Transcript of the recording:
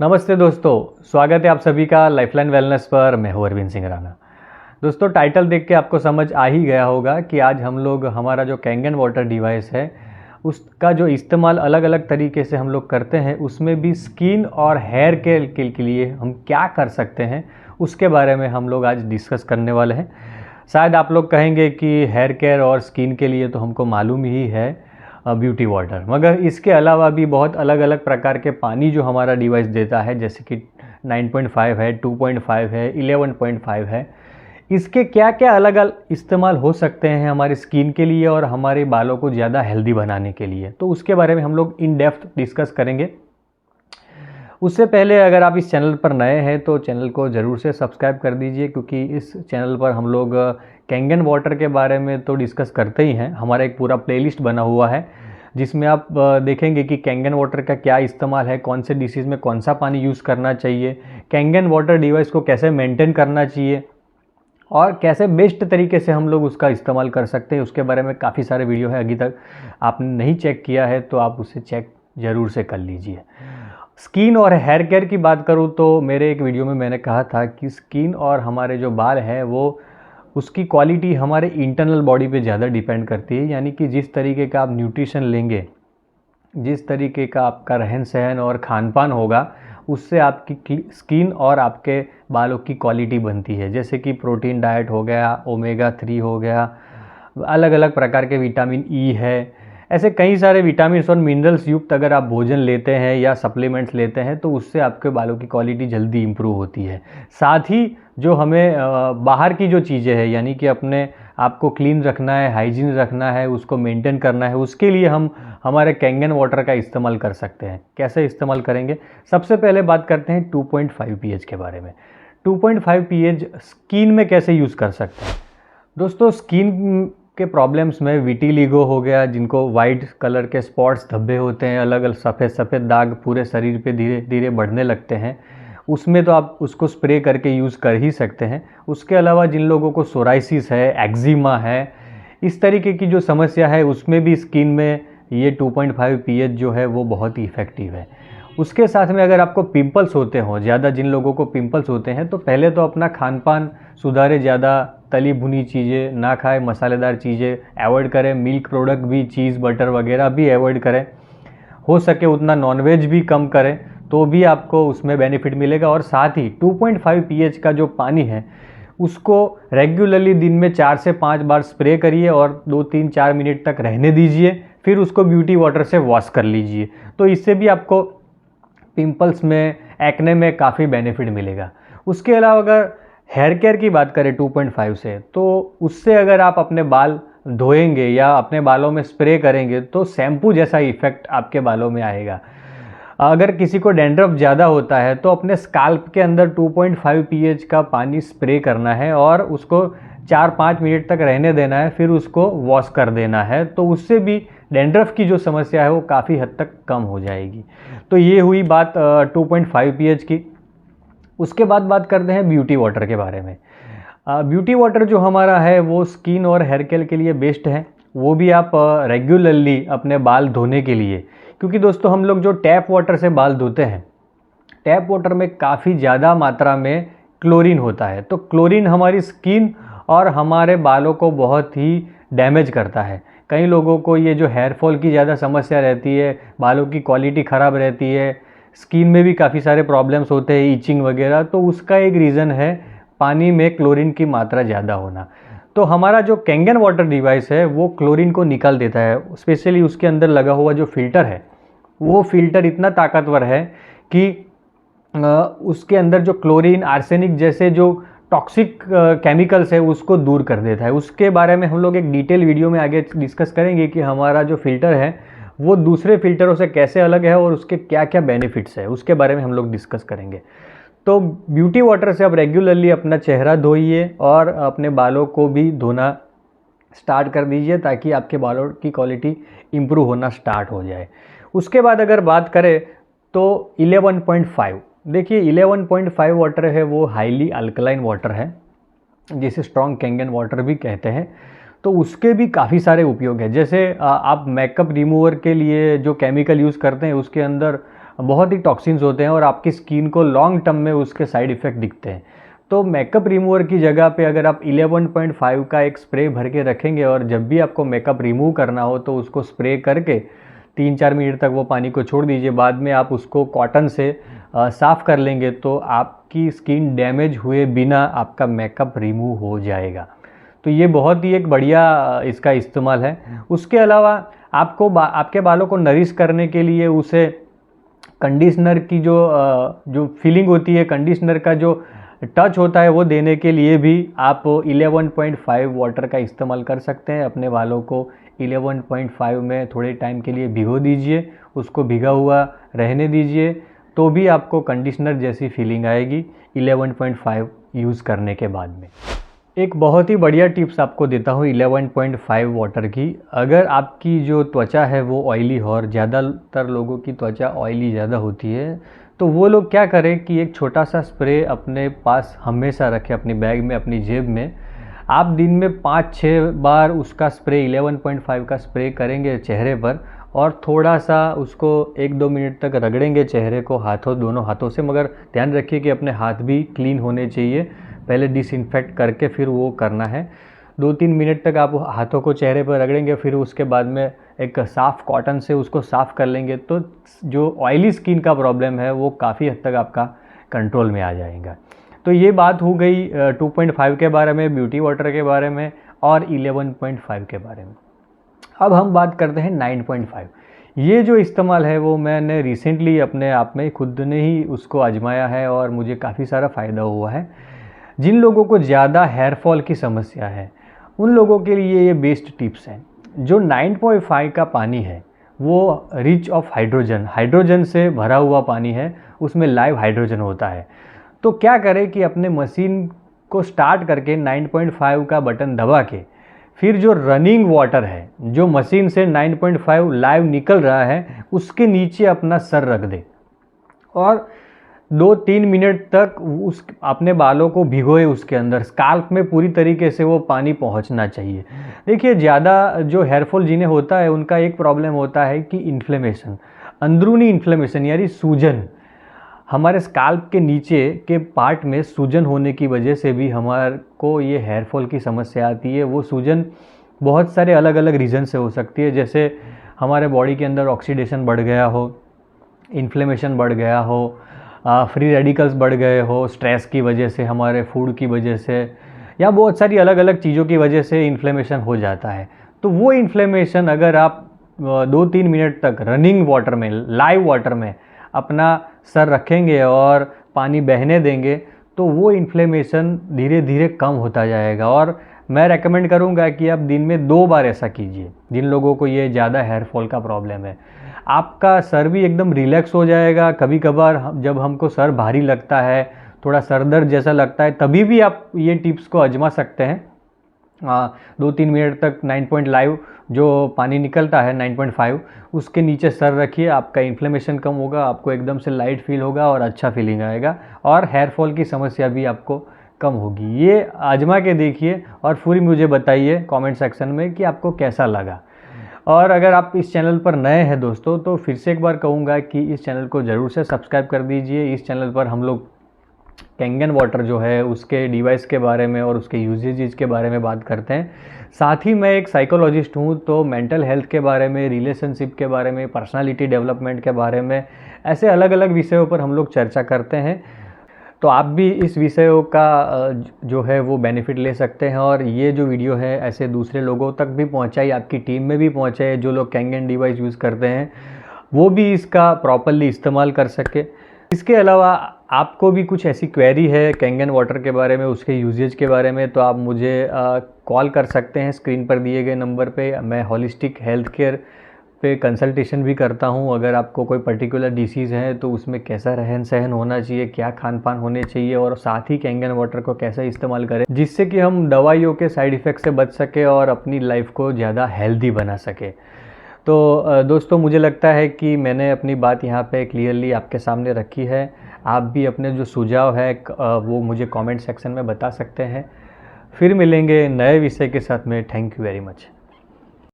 नमस्ते दोस्तों, स्वागत है आप सभी का लाइफलाइन वेलनेस पर। मैं हूं अरविंद सिंह राणा। दोस्तों, टाइटल देख के आपको समझ आ ही गया होगा कि आज हम लोग हमारा जो कैंगन वाटर डिवाइस है उसका जो इस्तेमाल अलग अलग तरीके से हम लोग करते हैं, उसमें भी स्किन और हेयर केयर के लिए हम क्या कर सकते हैं उसके बारे में हम लोग आज डिस्कस करने वाले हैं। शायद आप लोग कहेंगे कि हेयर केयर और स्किन के लिए तो हमको मालूम ही है ब्यूटी वाटर, मगर इसके अलावा भी बहुत अलग अलग प्रकार के पानी जो हमारा डिवाइस देता है, जैसे कि 9.5 है, 2.5 है, 11.5 है। इसके क्या क्या अलग अलग इस्तेमाल हो सकते हैं हमारी स्किन के लिए और हमारे बालों को ज़्यादा हेल्दी बनाने के लिए, तो उसके बारे में हम लोग इन डेप्थ डिस्कस करेंगे। उससे पहले अगर आप इस चैनल पर नए हैं तो चैनल को ज़रूर से सब्सक्राइब कर दीजिए, क्योंकि इस चैनल पर हम लोग कैंगन वाटर के बारे में तो डिस्कस करते ही हैं। हमारा एक पूरा प्लेलिस्ट बना हुआ है जिसमें आप देखेंगे कि कैंगन वाटर का क्या इस्तेमाल है, कौन से डिशेज़ में कौन सा पानी यूज़ करना चाहिए, कैंगन वाटर डिवाइस को कैसे मेंटेन करना चाहिए और कैसे बेस्ट तरीके से हम लोग उसका इस्तेमाल कर सकते हैं। उसके बारे में काफ़ी सारे वीडियो है, अभी तक आपने नहीं चेक किया है तो आप उसे चेक ज़रूर से कर लीजिए। स्किन और हेयर केयर की बात करूँ तो मेरे एक वीडियो में मैंने कहा था कि स्किन और हमारे जो बाल हैं वो उसकी क्वालिटी हमारे इंटरनल बॉडी पे ज़्यादा डिपेंड करती है। यानी कि जिस तरीके का आप न्यूट्रिशन लेंगे, जिस तरीके का आपका रहन सहन और खान पान होगा, उससे आपकी स्किन और आपके बालों की क्वालिटी बनती है। जैसे कि प्रोटीन डाइट हो गया, ओमेगा 3 हो गया, अलग अलग प्रकार के विटामिन ई है, ऐसे कई सारे विटामिन्स और मिनरल्स युक्त अगर आप भोजन लेते हैं या सप्लीमेंट्स लेते हैं तो उससे आपके बालों की क्वालिटी जल्दी इम्प्रूव होती है। साथ ही जो हमें बाहर की जो चीज़ें हैं, यानी कि अपने आपको क्लीन रखना है, हाइजीन रखना है, उसको मेंटेन करना है, उसके लिए हम हमारे कैंगन वाटर का इस्तेमाल कर सकते हैं। कैसे इस्तेमाल करेंगे? सबसे पहले बात करते हैं 2.5 pH के बारे में। 2.5 pH स्किन में कैसे यूज़ कर सकते हैं? दोस्तों, स्किन के प्रॉब्लम्स में विटिलिगो हो गया, जिनको वाइट कलर के स्पॉट्स धब्बे होते हैं, अलग अलग सफ़ेद सफ़ेद दाग पूरे शरीर पे धीरे धीरे बढ़ने लगते हैं, उसमें तो आप उसको स्प्रे करके यूज़ कर ही सकते हैं। उसके अलावा जिन लोगों को सोराइसिस है, एक्जिमा है, इस तरीके की जो समस्या है, उसमें भी स्किन में ये 2.5 pH जो है वो बहुत ही इफ़ेक्टिव है। उसके साथ में अगर आपको पिंपल्स होते हों, ज़्यादा जिन लोगों को पिंपल्स होते हैं, तो पहले तो अपना खान पान सुधारें, ज़्यादा तली भुनी चीज़ें ना खाएं, मसालेदार चीज़ें अवॉइड करें, मिल्क प्रोडक्ट भी, चीज़ बटर वगैरह भी अवॉइड करें, हो सके उतना नॉनवेज भी कम करें, तो भी आपको उसमें बेनिफिट मिलेगा। और साथ ही 2.5 pH का जो पानी है उसको रेगुलरली दिन में 4 से 5 बार स्प्रे करिए और 2-3-4 मिनट तक रहने दीजिए, फिर उसको ब्यूटी वाटर से वॉश कर लीजिए। तो इससे भी आपको पिंपल्स में, एक्ने में काफ़ी बेनिफिट मिलेगा। उसके अलावा अगर हेयर केयर की बात करें 2.5 से, तो उससे अगर आप अपने बाल धोएंगे या अपने बालों में स्प्रे करेंगे तो शैम्पू जैसा इफ़ेक्ट आपके बालों में आएगा। अगर किसी को डैंड्रफ ज़्यादा होता है तो अपने स्काल्प के अंदर 2.5 pH का पानी स्प्रे करना है और उसको 4-5 मिनट तक रहने देना है, फिर उसको वॉश कर देना है, तो उससे भी डैंड्रफ की जो समस्या है वो काफ़ी हद तक कम हो जाएगी। तो ये हुई बात 2.5 pH की। उसके बाद बात करते हैं ब्यूटी वाटर के बारे में। ब्यूटी वाटर जो हमारा है वो स्किन और हेयर केयर के लिए बेस्ट है। वो भी आप रेगुलरली अपने बाल धोने के लिए, क्योंकि दोस्तों हम लोग जो टैप वाटर से बाल धोते हैं, टैप वाटर में काफ़ी ज़्यादा मात्रा में क्लोरीन होता है। तो क्लोरीन हमारी स्किन और हमारे बालों को बहुत ही डैमेज करता है। कई लोगों को ये जो हेयर फॉल की ज़्यादा समस्या रहती है, बालों की क्वालिटी ख़राब रहती है, स्किन में भी काफ़ी सारे प्रॉब्लम्स होते हैं, ईचिंग वगैरह, तो उसका एक रीज़न है पानी में क्लोरीन की मात्रा ज़्यादा होना। तो हमारा जो कैंगन वाटर डिवाइस है वो क्लोरीन को निकाल देता है। स्पेशली उसके अंदर लगा हुआ जो फ़िल्टर है, वो फ़िल्टर इतना ताकतवर है कि उसके अंदर जो क्लोरीन, आर्सेनिक जैसे जो टॉक्सिक केमिकल्स है उसको दूर कर देता है। उसके बारे में हम लोग एक डिटेल वीडियो में आगे डिस्कस करेंगे कि हमारा जो फ़िल्टर है वो दूसरे फ़िल्टरों से कैसे अलग है और उसके क्या क्या बेनिफिट्स है, उसके बारे में हम लोग डिस्कस करेंगे। तो ब्यूटी वाटर से आप रेगुलरली अपना चेहरा धोइए और अपने बालों को भी धोना स्टार्ट कर दीजिए, ताकि आपके बालों की क्वालिटी इम्प्रूव होना स्टार्ट हो जाए। उसके बाद अगर बात करें तो 11.5, देखिए 11.5 वाटर है वो हाईली अल्कलाइन वाटर है, जिसे स्ट्रॉन्ग कैंगन वाटर भी कहते हैं। तो उसके भी काफ़ी सारे उपयोग हैं। जैसे आप मेकअप रिमूवर के लिए जो केमिकल यूज़ करते हैं उसके अंदर बहुत ही टॉक्सिन्स होते हैं और आपकी स्किन को लॉन्ग टर्म में उसके साइड इफ़ेक्ट दिखते हैं। तो मेकअप रिमूवर की जगह पे अगर आप 11.5 का एक स्प्रे भर के रखेंगे और जब भी आपको मेकअप रिमूव करना हो तो उसको स्प्रे करके 3-4 मिनट तक वो पानी को छोड़ दीजिए। बाद में आप उसको कॉटन से साफ़ कर लेंगे तो आपकी स्किन डैमेज हुए बिना आपका मेकअप रिमूव हो जाएगा। तो ये बहुत ही एक बढ़िया इसका इस्तेमाल है। उसके अलावा आपको आपके बालों को नरिश करने के लिए उसे कंडीशनर की जो फीलिंग होती है, कंडीशनर का जो टच होता है वो देने के लिए भी आप 11.5 वाटर का इस्तेमाल कर सकते हैं। अपने बालों को 11.5 में थोड़े टाइम के लिए भिगो दीजिए, उसको भिगा हुआ रहने दीजिए, तो भी आपको कंडीशनर जैसी फीलिंग आएगी 11.5 यूज़ करने के बाद में। एक बहुत ही बढ़िया टिप्स आपको देता हूँ 11.5 वाटर की। अगर आपकी जो त्वचा है वो ऑयली हो और ज़्यादातर लोगों की त्वचा ऑयली ज़्यादा होती है, तो वो लोग क्या करें कि एक छोटा सा स्प्रे अपने पास हमेशा रखें, अपनी बैग में, अपनी जेब में। आप दिन में 5-6 बार उसका स्प्रे 11.5 का स्प्रे करेंगे चेहरे पर और थोड़ा सा उसको 1-2 मिनट तक रगड़ेंगे चेहरे को दोनों हाथों से। मगर ध्यान रखिए कि अपने हाथ भी क्लीन होने चाहिए, पहले डिसइंफेक्ट करके फिर वो करना है। 2-3 मिनट तक आप हाथों को चेहरे पर रगड़ेंगे, फिर उसके बाद में एक साफ़ कॉटन से उसको साफ़ कर लेंगे तो जो ऑयली स्किन का प्रॉब्लम है वो काफ़ी हद तक आपका कंट्रोल में आ जाएगा। तो ये बात हो गई 2.5 के बारे में, ब्यूटी वाटर के बारे में और 11.5 के बारे में। अब हम बात करते हैं 9.5। ये जो इस्तेमाल है वो मैंने रिसेंटली अपने आप में खुद ने ही उसको आजमाया है और मुझे काफ़ी सारा फ़ायदा हुआ है। जिन लोगों को ज़्यादा हेयर फॉल की समस्या है उन लोगों के लिए ये बेस्ट टिप्स हैं। जो 9.5 का पानी है वो रिच ऑफ हाइड्रोजन से भरा हुआ पानी है, उसमें लाइव हाइड्रोजन होता है। तो क्या करें कि अपने मशीन को स्टार्ट करके 9.5 का बटन दबा के फिर जो रनिंग वाटर है, जो मशीन से 9.5 लाइव निकल रहा है, उसके नीचे अपना सर रख दे और 2-3 मिनट तक उस अपने बालों को भिगोए उसके अंदर। स्काल्प में पूरी तरीके से वो पानी पहुंचना चाहिए। देखिए, ज़्यादा जो हेयरफॉल जिन्हें होता है उनका एक प्रॉब्लम होता है कि इन्फ्लेमेशन, अंदरूनी इन्फ्लेमेशन यानी सूजन। हमारे स्काल्प के नीचे के पार्ट में सूजन होने की वजह से भी हमारे को ये हेयरफॉल की समस्या आती है। वो सूजन बहुत सारे अलग अलग रीज़न से हो सकती है, जैसे हमारे बॉडी के अंदर ऑक्सीडेशन बढ़ गया हो, इन्फ्लेमेशन बढ़ गया हो, फ्री रेडिकल्स बढ़ गए हो स्ट्रेस की वजह से, हमारे फूड की वजह से, या बहुत सारी अलग अलग चीज़ों की वजह से इन्फ्लेमेशन हो जाता है। तो वो इन्फ्लेमेशन अगर आप 2-3 मिनट तक रनिंग वाटर में, लाइव वाटर में अपना सर रखेंगे और पानी बहने देंगे तो वो इन्फ्लेमेशन धीरे धीरे कम होता जाएगा। और मैं रेकमेंड करूँगा कि आप दिन में 2 बार ऐसा कीजिए। जिन लोगों को ये ज़्यादा हेयर फॉल का प्रॉब्लम है, आपका सर भी एकदम रिलैक्स हो जाएगा। कभी कभार जब हमको सर भारी लगता है, थोड़ा सर दर्द जैसा लगता है, तभी भी आप ये टिप्स को आजमा सकते हैं। 2-3 मिनट तक 9.5 जो पानी निकलता है 9.5 उसके नीचे सर रखिए, आपका इन्फ्लेमेशन कम होगा, आपको एकदम से लाइट फील होगा और अच्छा फीलिंग आएगा और हेयर फॉल की समस्या भी आपको कम होगी। ये आजमा के देखिए और पूरी मुझे बताइए कमेंट सेक्शन में कि आपको कैसा लगा। और अगर आप इस चैनल पर नए हैं दोस्तों, तो फिर से एक बार कहूँगा कि इस चैनल को ज़रूर से सब्सक्राइब कर दीजिए। इस चैनल पर हम लोग कैंगन वाटर जो है उसके डिवाइस के बारे में और उसके यूजेज के बारे में बात करते हैं। साथ ही मैं एक साइकोलॉजिस्ट हूँ, तो मेंटल हेल्थ के बारे में, रिलेशनशिप के बारे में, पर्सनालिटी डेवलपमेंट के बारे में, ऐसे अलग अलग विषयों पर हम लोग चर्चा करते हैं। तो आप भी इस विषयों का जो है वो बेनिफिट ले सकते हैं और ये जो वीडियो है ऐसे दूसरे लोगों तक भी पहुंचाई, आपकी टीम में भी पहुंचाए। जो लोग कैंगन डिवाइस यूज़ करते हैं वो भी इसका प्रॉपर्ली इस्तेमाल कर सके। इसके अलावा आपको भी कुछ ऐसी क्वेरी है कैंगन वाटर के बारे में, उसके यूजेज के बारे में, तो आप मुझे कॉल कर सकते हैं स्क्रीन पर दिए गए नंबर पे। मैं होलिस्टिक हेल्थ केयर पे कंसल्टेशन भी करता हूँ। अगर आपको कोई पर्टिकुलर डिसीज़ है तो उसमें कैसा रहन सहन होना चाहिए, क्या खान पान होने चाहिए और साथ ही कैंगन वाटर को कैसे इस्तेमाल करें जिससे कि हम दवाइयों के साइड इफ़ेक्ट से बच सके और अपनी लाइफ को ज़्यादा हेल्दी बना सके। तो दोस्तों, मुझे लगता है कि मैंने अपनी बात यहाँ पे क्लियरली आपके सामने रखी है। आप भी अपने जो सुझाव है वो मुझे कमेंट सेक्शन में बता सकते हैं। फिर मिलेंगे नए विषय के साथ में। Thank you very much.